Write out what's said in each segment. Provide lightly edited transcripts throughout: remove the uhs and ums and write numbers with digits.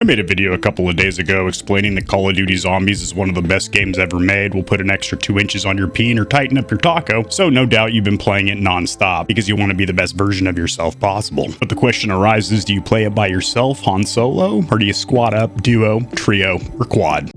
I made a video a couple of days ago explaining that Call of Duty Zombies is one of the best games ever made. Will put an extra 2 inches on your peen or tighten up your taco. So no doubt you've been playing it non-stop because you want to be the best version of yourself possible. But the question arises, do you play it by yourself, Han Solo, or do you squad up, duo, trio, or quad?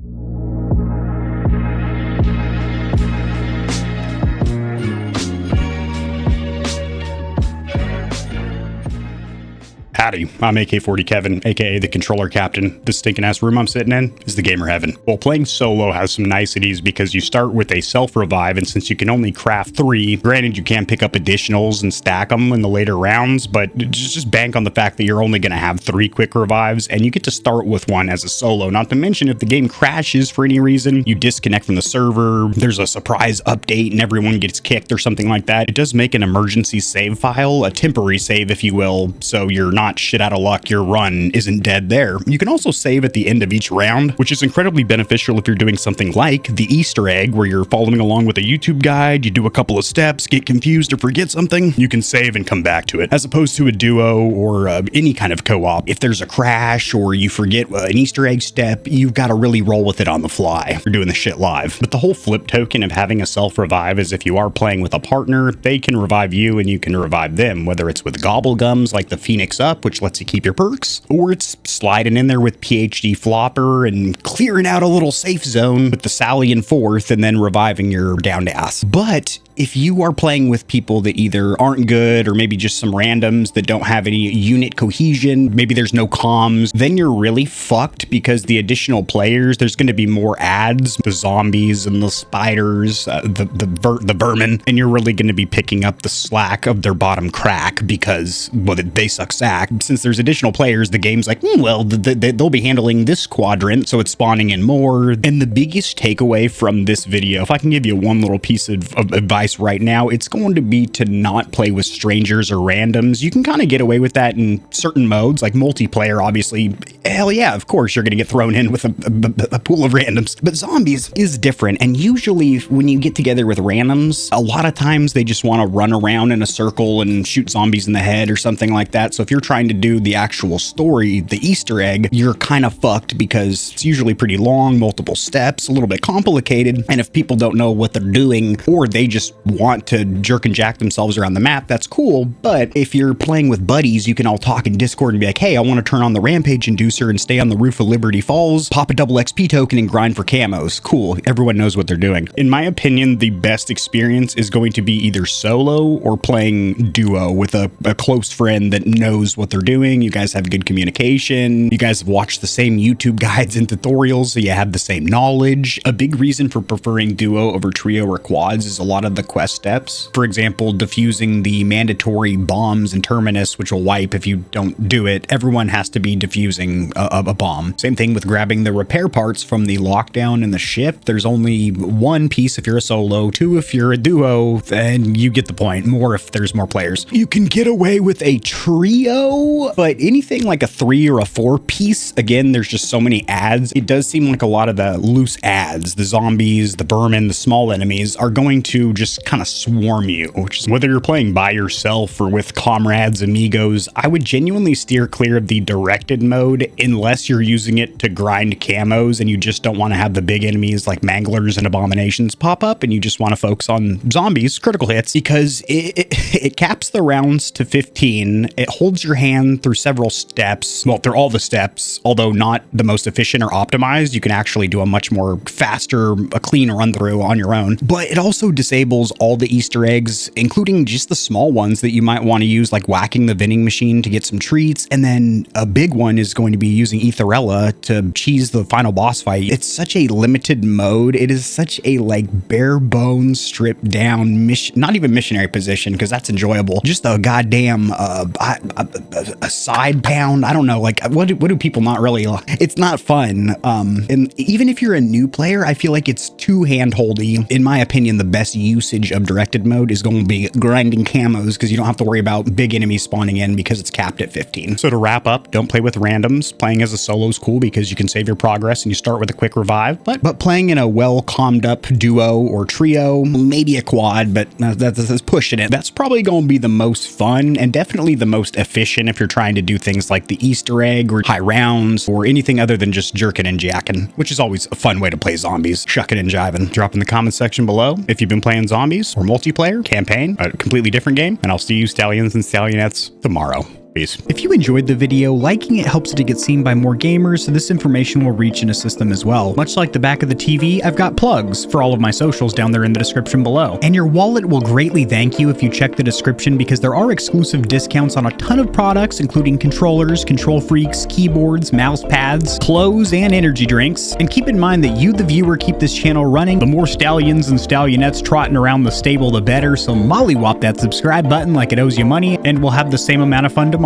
Howdy, I'm AK-40 Kevin, aka the controller captain. This stinking ass room I'm sitting in is the gamer heaven. Well, playing solo has some niceties because you start with a self-revive, and since you can only craft 3, granted you can pick up additionals and stack them in the later rounds, but just bank on the fact that you're only going to have 3 quick revives, and you get to start with one as a solo. Not to mention, if the game crashes for any reason, you disconnect from the server, there's a surprise update and everyone gets kicked or something like that. It does make an emergency save file, a temporary save if you will, so you're not shit out of luck, your run isn't dead there. You can also save at the end of each round, which is incredibly beneficial if you're doing something like the Easter egg, where you're following along with a YouTube guide, you do a couple of steps, get confused or forget something, you can save and come back to it, as opposed to a duo or any kind of co-op. If there's a crash or you forget an Easter egg step, you've got to really roll with it on the fly. You're doing the shit live. But the whole flip token of having a self-revive is if you are playing with a partner, they can revive you and you can revive them, whether it's with gobble gums like the Phoenix Up, which lets you keep your perks, or it's sliding in there with PhD Flopper and clearing out a little safe zone with the Sally in 4th and then reviving your down ass. But if you are playing with people that either aren't good or maybe just some randoms that don't have any unit cohesion, maybe there's no comms, then you're really fucked because the additional players, there's going to be more ads, the zombies and the spiders, the vermin, and you're really going to be picking up the slack of their bottom crack because, well, they suck sack. Since there's additional players, the game's like, well, they'll be handling this quadrant, so it's spawning in more. And the biggest takeaway from this video, if I can give you one little piece of advice right now, it's going to be to not play with strangers or randoms. You can kind of get away with that in certain modes, like multiplayer, obviously. Hell yeah, of course you're going to get thrown in with a pool of randoms. But zombies is different, and usually when you get together with randoms, a lot of times they just want to run around in a circle and shoot zombies in the head or something like that. So if you're trying to do the actual story, the Easter egg, you're kind of fucked because it's usually pretty long, multiple steps, a little bit complicated, and if people don't know what they're doing or they just want to jerk and jack themselves around the map, that's cool. But if you're playing with buddies, you can all talk in Discord and be like, hey, I want to turn on the Rampage Inducer and stay on the roof of Liberty Falls, pop a double XP token and grind for camos. Cool. Everyone knows what they're doing. In my opinion, the best experience is going to be either solo or playing duo with a close friend that knows what they're doing. You guys have good communication. You guys have watched the same YouTube guides and tutorials, so you have the same knowledge. A big reason for preferring duo over trio or quads is a lot of the quest steps. For example, defusing the mandatory bombs in Terminus, which will wipe if you don't do it. Everyone has to be defusing a bomb. Same thing with grabbing the repair parts from the lockdown and the ship. There's only 1 piece if you're a solo, 2 if you're a duo, and you get the point. More if there's more players. You can get away with a trio, but anything like a 3 or a 4 piece, again, there's just so many ads. It does seem like a lot of the loose ads, the zombies, the vermin, the small enemies are going to just kind of swarm you, which is whether you're playing by yourself or with comrades, amigos. I would genuinely steer clear of the directed mode unless you're using it to grind camos and you just don't want to have the big enemies like manglers and abominations pop up and you just want to focus on zombies, critical hits, because it caps the rounds to 15. It holds your hand through several steps. Well, through all the steps, although not the most efficient or optimized. You can actually do a much more faster, a clean run through on your own, but it also disables all the Easter eggs, including just the small ones that you might want to use, like whacking the vending machine to get some treats. And then a big one is going to be using Etherella to cheese the final boss fight. It's such a limited mode. It is such a like bare bones, stripped down mission, not even missionary position, because that's enjoyable. Just a goddamn a side pound. I don't know, like what do people not really like? It's not fun. And even if you're a new player, I feel like it's too hand-holdy. In my opinion, the best usage of directed mode is going to be grinding camos because you don't have to worry about big enemies spawning in because it's capped at 15. So to wrap up, don't play with randoms. solos. Playing as a solo is cool because you can save your progress and you start with a quick revive. But playing in a well calmed up duo or trio, maybe a quad, but that's pushing it. That's probably going to be the most fun and definitely the most efficient if you're trying to do things like the Easter egg or high rounds or anything other than just jerking and jacking, which is always a fun way to play zombies. Shucking and jiving. Drop in the comment section below if you've been playing zombies or multiplayer, campaign, a completely different game, and I'll see you Stallions and Stallionettes tomorrow. Peace. If you enjoyed the video, liking it helps it to get seen by more gamers, so this information will reach and assist them as well. Much like the back of the TV, I've got plugs for all of my socials down there in the description below. And your wallet will greatly thank you if you check the description because there are exclusive discounts on a ton of products, including controllers, KontrolFreeks, keyboards, mouse pads, clothes, and energy drinks. And keep in mind that you, the viewer, keep this channel running. The more Stallions and Stallionettes trotting around the stable, the better, so mollywop that subscribe button like it owes you money, and we'll have the same amount of fun tomorrow.